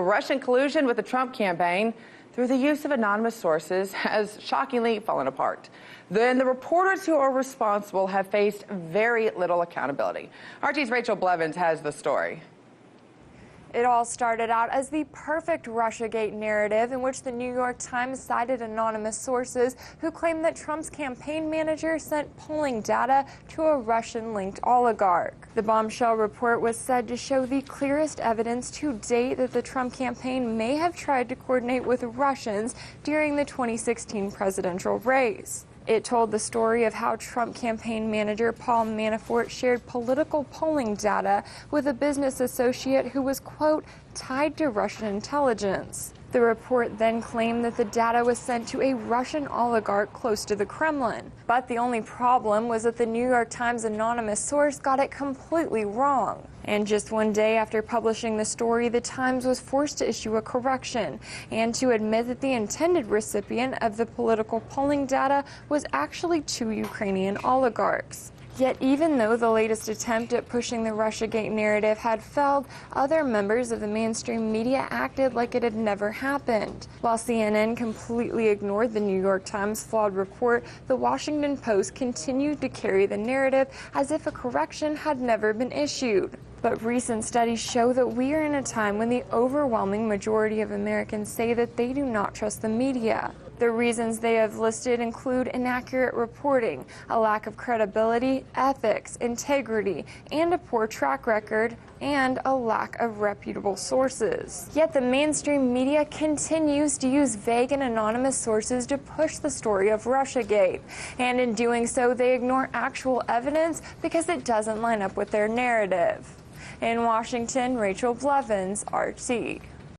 Russian collusion with the Trump campaign through the use of anonymous sources has shockingly fallen apart. Then the reporters who are responsible have faced very little accountability. RT's Rachel Blevins has the story. It all started out as the perfect Russiagate narrative in which the New York Times cited anonymous sources who claimed that Trump's campaign manager sent polling data to a Russian-linked oligarch. The bombshell report was said to show the clearest evidence to date that the Trump campaign may have tried to coordinate with Russians during the 2016 presidential race. It told the story of how Trump campaign manager Paul Manafort shared political polling data with a business associate who was, quote, tied to Russian intelligence. The report then claimed that the data was sent to a Russian oligarch close to the Kremlin. But the only problem was that the New York Times anonymous source got it completely wrong. And just one day after publishing the story, the Times was forced to issue a correction and to admit that the intended recipient of the political polling data was actually two Ukrainian oligarchs. Yet even though the latest attempt at pushing the Russiagate narrative had failed, other members of the mainstream media acted like it had never happened. While CNN completely ignored the New York Times' flawed report, the Washington Post continued to carry the narrative as if a correction had never been issued. But recent studies show that we are in a time when the overwhelming majority of Americans say that they do not trust the media. The reasons they have listed include inaccurate reporting, a lack of credibility, ethics, integrity, and a poor track record, and a lack of reputable sources. Yet the mainstream media continues to use vague and anonymous sources to push the story of Russiagate. And in doing so, they ignore actual evidence because it doesn't line up with their narrative. In Washington, Rachel Blevins, RT.